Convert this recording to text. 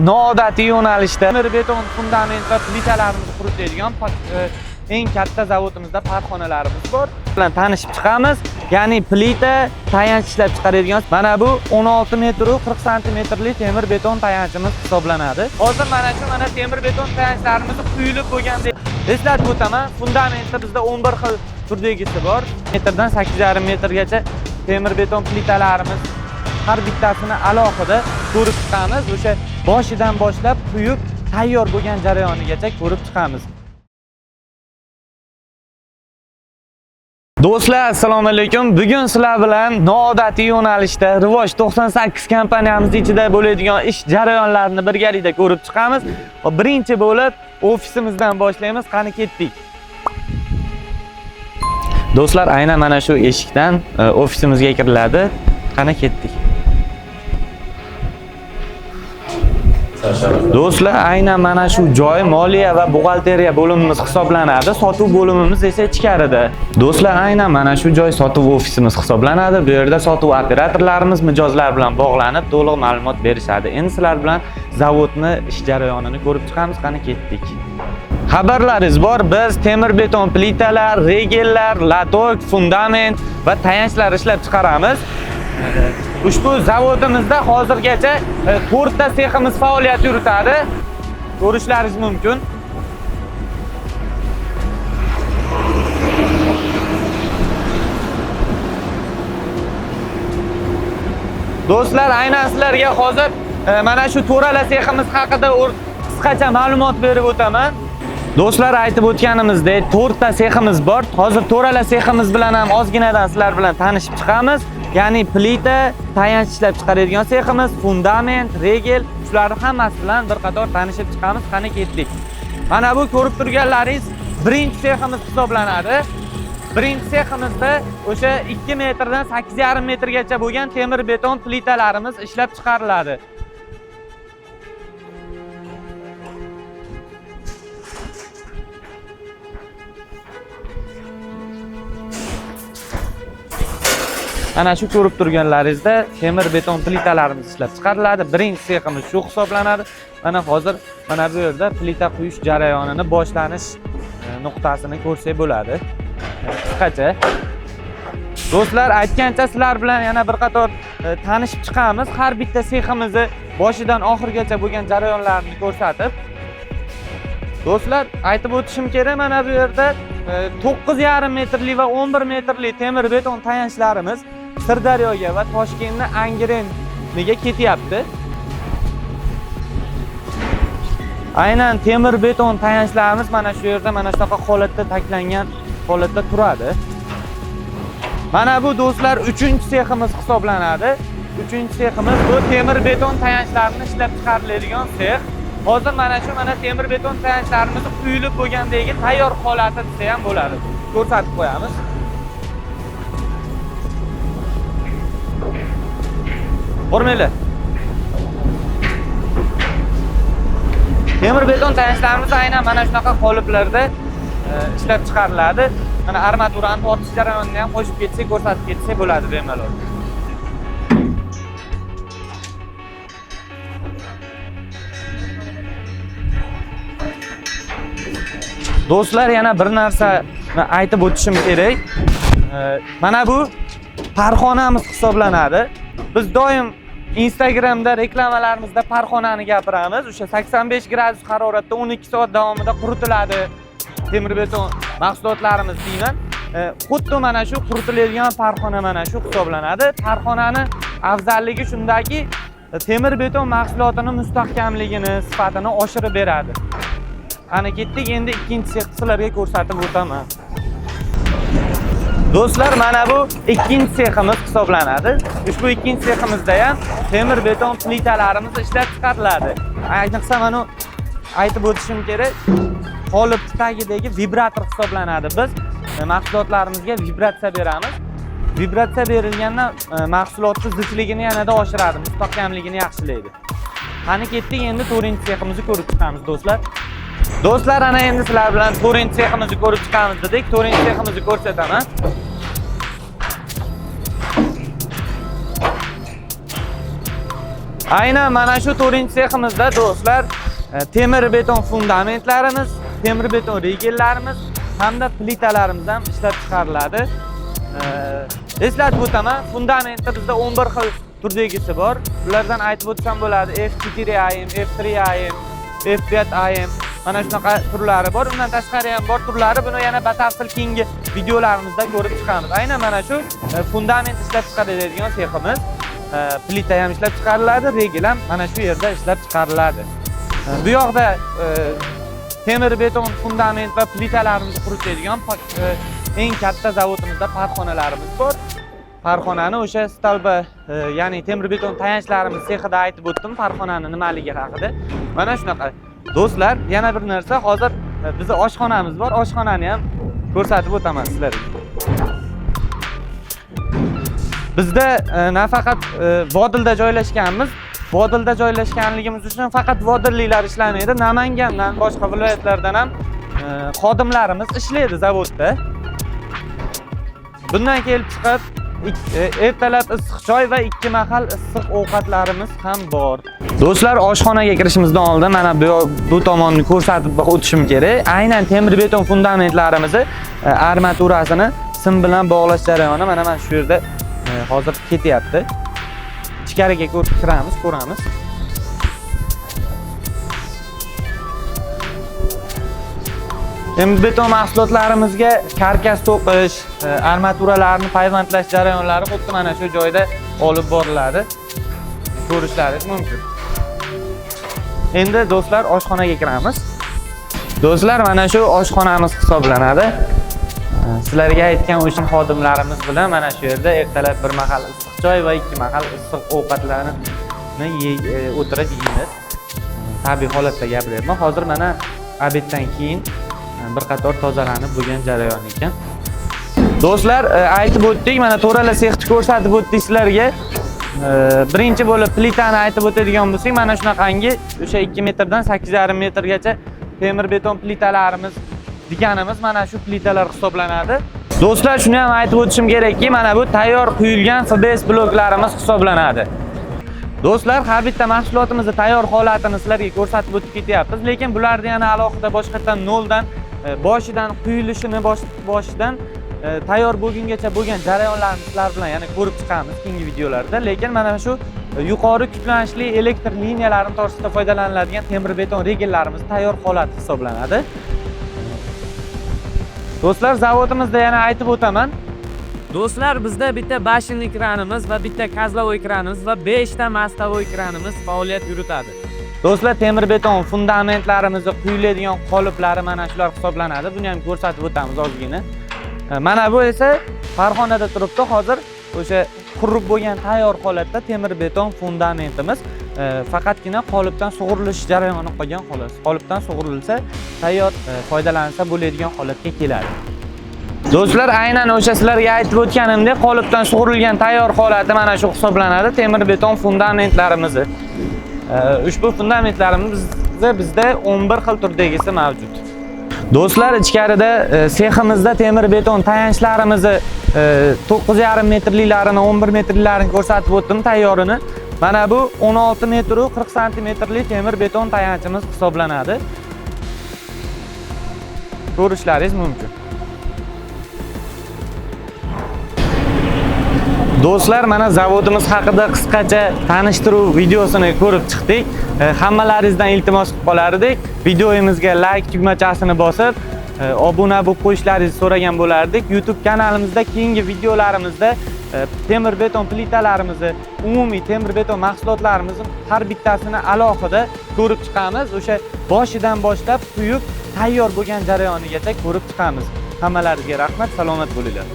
noodatiy yo'nalishda temir beton fundament va plitalarimizni quritadigan eng katta zavodimizda farg'onalarimiz bor. Bilan tanishib chiqamiz. Ya'ni plita tayanch ishlab chiqaradigan mana bu 16 metr 40 santimetrli temir beton tayanchimiz hisoblanadi. Hozir mana temir beton tayanchlarimiz quyilib bo'lganda eslatib o'taman, fundamentda bizda 11 xil turdagisi bor. Metrdan 8,5 metrgacha temir beton plitalarimiz har bittasini alohida ko'rib chiqamiz. O'sha boshidan boshlab quyib tayyor bo'lgan jarayonigacha ko'rib chiqamiz. Do'stlar, assalomu alaykum. Bugun sizlar bilan noodatiy yo'nalishda Rivoj 98 kompaniyamiz ichida bo'ladigan ish jarayonlarini birgalikda ko'rib chiqamiz. Birinchi bo'lib ofisimizdan boshlaymiz. Qani ketdik. Do'stlar, aynan mana shu eshikdan ofisimizga kiriladi. Qani ketdik. Do'stlar, aynan mana shu joy moliya va buxgalteriya bo'limimiz hisoblanadi. Sotuv bo'limimiz esa ichkarida. Do'stlar, aynan mana shu joy sotuv ofisimiz hisoblanadi. Bu yerda sotuv operatorlarimiz mijozlar bilan bog'lanib, to'liq ma'lumot berishadi. Endi sizlar bilan zavodni ish jarayonini ko'rib chiqamiz. Qani ketdik. Xabarlaringiz bor, biz temir beton plitalar, regellar, latok, fundament va tayanchlar ishlab chiqaramiz. Ushbu zavodimizda hozirgacha 4 ta seximiz faoliyat yuritadi. Ko'rishlaringiz mumkin. Do'stlar, aynan sizlarga hozir mana shu to'rala seximiz haqida qisqacha ma'lumot berib o'taman. Do'stlar, aytib o'tganimizdek 4 ta seximiz bor. Hozir to'rala seximiz bilan ham ozginadan sizlar bilan tanishib chiqamiz. Ya'ni plita, tayanch ishlab chiqaradigan seximiz, fundament, regel, shularning hammasi bilan bir qator tanishib chiqamiz. Qani ketdik. Mana bu ko'rib turganlaringiz birinchi seximiz hisoblanadi. Birinchi seximizda o'sha 2 metrdan 8,5 metrgacha bo'lgan temir beton plitalarimiz ishlab chiqariladi. Ana shu ko'rib turganlaringizda temir beton plitalarimiz ishlab chiqariladi. Birinchi seximiz shu hisoblanadi. Mana hozir mana bu yerda plita quyish jarayonini boshlanish nuqtasini ko'rsak bo'ladi. Qisqacha. Do'stlar, aytgancha sizlar bilan yana bir qator tanishib chiqamiz. Har bitta seximizni boshidan oxirigacha bo'lgan jarayonlarini ko'rsatib. Do'stlar, aytib o'tishim kerak, mana bu yerda 9,5 metrli va 11 metrli temir beton tayanchlarimiz Sirdaryoga va Toshkentning Angreniga ketyapti. Aynan temir beton tayanchlarimiz mana shu yerda mana shunaqa holatda taklangan holatda turadi. Mana bu do'stlar 3-seximiz hisoblanadi. 3-seximiz bu temir beton tayanchlarni ishlab chiqariladigan sex. Hozir mana temir beton tayanchlarimiz quyilib bo'lgandagi tayyor holati desa ham bo'ladi. Ko'rsatib qo'yamiz. O'rmanglar. Temir beton tayanchlarimiz aynan mana shunaqa qoliplarda ishlab chiqariladi. Mana armaturani tortish jarayonini ham qo'shib ketsak, ko'rsatib ketsak bo'ladi bemalol. Do'stlar, yana bir narsa aytib o'tishim kerak. Mana bu farg'onamiz hisoblanadi. Biz doim Instagramda reklamalarimizda farg'onani gapiramiz. O'sha 85 gradus haroratda 12 soat davomida quritiladi temir beton mahsulotlarimiz deyman. Xuddi mana shu quritiladigan farg'ona mana shu hisoblanadi. Farg'onani afzalligi shundaki, temir beton mahsulotini mustahkamligini, sifatini oshirib beradi. Qani ketdik, endi ikkinchi sex sizlarga ko'rsatib o'taman. Do'stlar, mana bu ikkinchi seximiz hisoblanadi. Ushbu ikkinchi seximizda ham temir beton plitalarimiz ishlab chiqariladi. Ayniqsa mana aytib o'tishim kerak, qolip tagidagi vibrator hisoblanadi. Biz mahsulotlarimizga vibratsiya beramiz. Vibratsiya berilganda mahsulotning zichligini yanada oshiradi, mustahkamligini yaxshilaydi. Qani ketdik, endi 4-seximizni ko'rib chiqamiz do'stlar. Do'stlar, ana endi sizlar bilan 4-seximizni ko'rib chiqamiz dedik. 4-seximizni ko'rsataman. Aynan mana shu 4-seximizda do'stlar temir beton fundamentlarimiz, temir beton rigellarimiz hamda plitalarimiz ham ishlab chiqariladi. Eslatib o'taman, fundamentda bizda 11 xil turdagisi bor. Ulardan aytib o'tsam bo'ladi. F4AM, F3AM, F5AM mana shunaqa turlari bor. Undan tashqari ham bor turlari. Buni yana batafsil keyingi videolarimizda ko'rib chiqamiz. Aynan mana shu fundament ishlab chiqariladigan seximiz. Plita ham ishlab chiqariladi, regel ham mana shu yerda ishlab chiqariladi. Bu yoqda temir beton fundament va plitalarimizni quritadigan eng katta zavodimizda parxonalarimiz bor. Parxonani o'sha stalba, ya'ni temir beton tayanchlarimiz sexida aytib o'tdim, parxonani nimaligi haqida. Mana shunaqa. Do'stlar, yana bir narsa, hozir bizning oshxonamiz bor. Oshxonani ham ko'rsatib o'taman sizlarga. Bizda nafaqat Vodilda joylashganmiz. Vodilda joylashganligimiz uchun faqat vodilliklar ishlamaydi. Namangandan, boshqa viloyatlardan ham xodimlarimiz ishlaydi zavodda. Bundan kelib chiqib ertalab issiq choy va 2 mahal issiq ovqatlarimiz ham bor. Do'stlar, oshxonaga kirishimizdan oldin mana bu tomonni ko'rsatib o'tishim kerak. Aynan temir beton fundamentlarimizni armaturasini sim bilan bog'lash jarayoni mana shu yerda hozir ketyapti. Ichkariga ko'ramiz. Temir beton mahsulotlarimizga karkas to'qish, armaturalarni payvandlash jarayonlari xuddi mana shu joyda olib boriladi. Ko'rishlaringiz mumkin. Endi do'stlar, oshxonaga kiramiz. Do'stlar, mana shu oshxonamiz hisoblanadi. Sizlarga aytgan o'sha xodimlarimiz bilan mana shu yerda ertalab bir mahal issiq choy va 2 mahal issiq ovqatlarni o'tirib yeymiz. Tabiiy holatda gapiryapman. Hozir mana obeddan keyin bir qator tozalanib bo'lgan jarayon ekan. Do'stlar, aytib o'tdik, mana to'rala sexni ko'rsatib o'tdik sizlarga. Birinchi bo'lib plitani aytib o'tadigan bo'lsak, mana shunaqangi o'sha 2 metrdan 8,5 metrgacha temir beton plitalarimiz deganimiz mana shu plitalar hisoblanadi. Do'stlar, shuni ham aytib o'tishim kerakki, mana bu tayyor quyilgan FBS bloklarimiz hisoblanadi. Do'stlar, har bitta mahsulotimizni tayyor holatini sizlarga ko'rsatib o'tib ketyapmiz, lekin bularni yana alohida boshqatdan noldan boshidan quyilishini boshidan tayyor bo'lgungacha bo'lgan jarayonlarni sizlar bilan yana ko'rib chiqamiz keyingi videolarda. Lekin mana shu yuqori yuklanishli elektr liniyalarini to'g'risida foydalaniladigan temir beton regellarimiz tayyor holati hisoblanadi. Do'stlar, zavodimizda yana aytib o'taman. Do'stlar, bizda bitta bashinli kranimiz va bitta kozlovoy kranimiz va 5 ta mostovoy kranimiz faoliyat yuritadi. Do'stlar, temir beton fundamentlarimizni quyiladigan qoliplari mana shular hisoblanadi. Buni ham ko'rsatib o'tamiz ozgina. Mana bu esa farxonada turibdi. Hozir o'sha qurib bo'lgan tayyor holatda temir beton fundamentimiz faqatgina qolipdan sug'urilish jarayoni qolgan xolos. Qolipdan sug'urilsa, tayyor foydalansa bo'ladigan holatga keladi. Do'stlar, aynan o'sha sizlarga aytib o'tganimdek, qolipdan sug'urilgan tayyor holati mana shu hisoblanadi temir beton fundamentlarimiz. Ushbu fundamentlarimizda bizda 11 xil turdagisi mavjud. Do'stlar, ichkarida seximizda temir beton tayanchlarimizni 9,5 metrliklarini, 11 metrliklarini ko'rsatib o'tdim tayyorini. Mana bu 16 metr 40 santimetrli temir beton tayanchimiz hisoblanadi. Ko'rishlaringiz mumkin. Do'stlar, mana zavodimiz haqida qisqacha tanishtiruv videosini ko'rib chiqdik. Hammalaringizdan iltimos qilib qolar edik. Videomizga like tugmachasini bosib, obuna bo'lib qo'yishlaringizni so'ragan bo'lardik. YouTube kanalimizda keyingi videolarimizda temir beton plitalarimizni, umumiy temir beton mahsulotlarimizni har bittasini alohida ko'rib chiqamiz. O'sha boshidan boshlab quyib tayyor bo'lgan jarayonigacha ko'rib chiqamiz. Hammalaringizga rahmat, salomat bo'linglar.